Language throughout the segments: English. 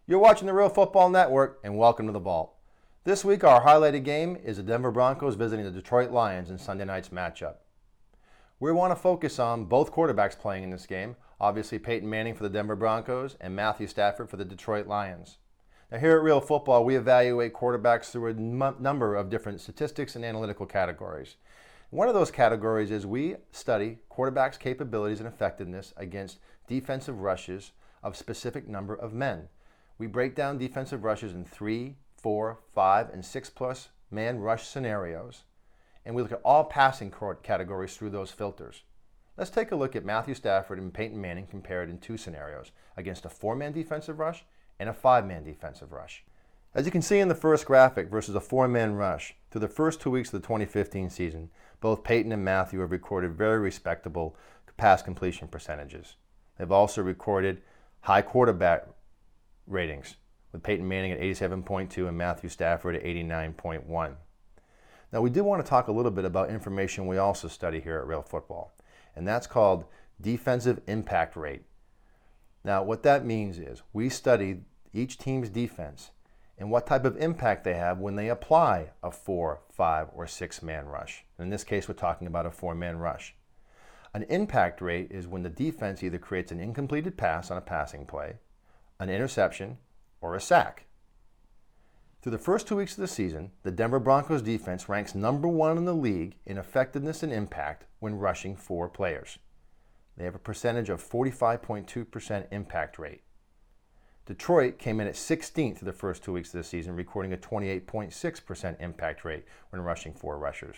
You're watching the Real Football Network, and welcome to the Vault. This week, our highlighted game is the Denver Broncos visiting the Detroit Lions in Sunday night's matchup. We want to focus on both quarterbacks playing in this game, obviously Peyton Manning for the Denver Broncos and Matthew Stafford for the Detroit Lions. Now here at Real Football, we evaluate quarterbacks through a number of different statistics and analytical categories. One of those categories is we study quarterbacks' capabilities and effectiveness against defensive rushes of a specific number of men. We break down defensive rushes in 3, 4, 5, and 6+ man rush scenarios, and we look at all passing categories through those filters. Let's take a look at Matthew Stafford and Peyton Manning compared in 2 scenarios, against a 4-man defensive rush and a 5-man defensive rush. As you can see in the first graphic versus a 4-man rush, through the first 2 weeks of the 2015 season, both Peyton and Matthew have recorded very respectable pass completion percentages. They've also recorded high quarterback ratings, with Peyton Manning at 87.2 and Matthew Stafford at 89.1. Now we do want to talk a little bit about information we also study here at Real Football, and that's called defensive impact rate. Now what that means is we study each team's defense and what type of impact they have when they apply a 4, 5, or 6-man rush. In this case, we're talking about a 4-man rush. An impact rate is when the defense either creates an incompleted pass on a passing play, an interception, or a sack. Through the first 2 weeks of the season, the Denver Broncos defense ranks number 1 in the league in effectiveness and impact when rushing 4 players. They have a percentage of 45.2% impact rate. Detroit came in at 16th through the first 2 weeks of the season, recording a 28.6% impact rate when rushing 4 rushers.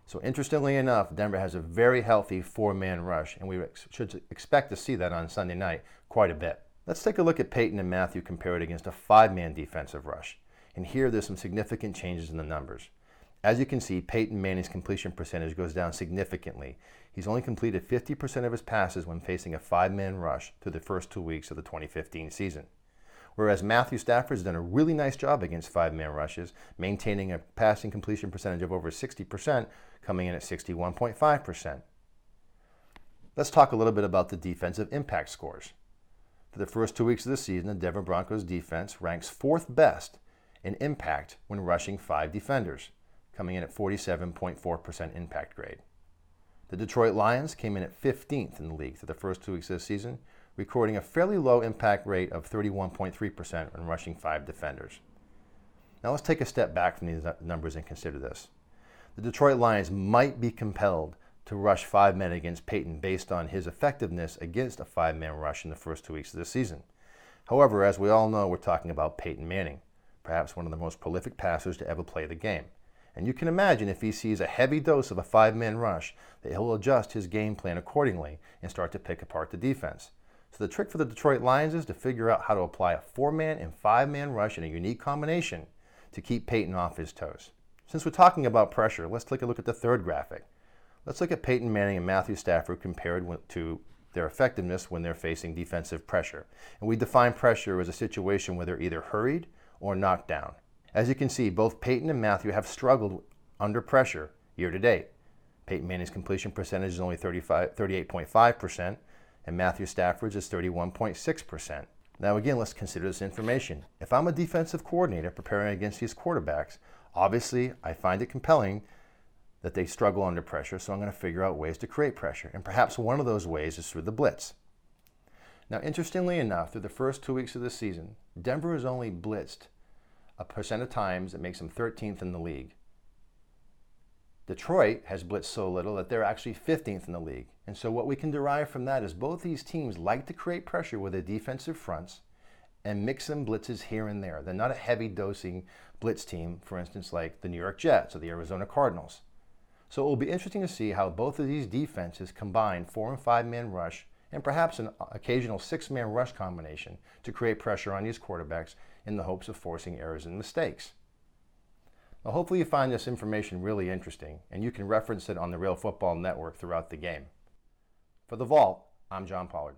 So interestingly enough, Denver has a very healthy 4-man rush, and we should expect to see that on Sunday night quite a bit. Let's take a look at Peyton and Matthew compared against a 5-man defensive rush. And here there's some significant changes in the numbers. As you can see, Peyton Manning's completion percentage goes down significantly. He's only completed 50% of his passes when facing a 5-man rush through the first 2 weeks of the 2015 season. Whereas Matthew Stafford's done a really nice job against 5-man rushes, maintaining a passing completion percentage of over 60%, coming in at 61.5%. Let's talk a little bit about the defensive impact scores. For the first 2 weeks of the season, the Denver Broncos defense ranks 4th best in impact when rushing 5 defenders, coming in at 47.4% impact grade. The Detroit Lions came in at 15th in the league for the first 2 weeks of the season, recording a fairly low impact rate of 31.3% when rushing 5 defenders. Now let's take a step back from these numbers and consider this. The Detroit Lions might be compelled to rush 5 men against Peyton based on his effectiveness against a 5-man rush in the first 2 weeks of the season. However, as we all know, we're talking about Peyton Manning, perhaps one of the most prolific passers to ever play the game. And you can imagine if he sees a heavy dose of a 5-man rush that he'll adjust his game plan accordingly and start to pick apart the defense. So the trick for the Detroit Lions is to figure out how to apply a 4-man and 5-man rush in a unique combination to keep Peyton off his toes. Since we're talking about pressure, let's take a look at the third graphic. Let's look at Peyton Manning and Matthew Stafford compared to their effectiveness when they're facing defensive pressure. And we define pressure as a situation where they're either hurried or knocked down. As you can see, both Peyton and Matthew have struggled under pressure year to date. Peyton Manning's completion percentage is only 38.5%, and Matthew Stafford's is 31.6%. Now again, let's consider this information. If I'm a defensive coordinator preparing against these quarterbacks, obviously I find it compelling that they struggle under pressure, so I'm going to figure out ways to create pressure. And perhaps one of those ways is through the blitz. Now, interestingly enough, through the first 2 weeks of the season, Denver has only blitzed a percent of times that makes them 13th in the league. Detroit has blitzed so little that they're actually 15th in the league. And so what we can derive from that is both these teams like to create pressure with their defensive fronts and mix in blitzes here and there. They're not a heavy dosing blitz team, for instance, like the New York Jets or the Arizona Cardinals. So it will be interesting to see how both of these defenses combine 4- and 5-man rush and perhaps an occasional 6-man rush combination to create pressure on these quarterbacks in the hopes of forcing errors and mistakes. Now, hopefully you find this information really interesting and you can reference it on the Real Football Network throughout the game. For The Vault, I'm John Pollard.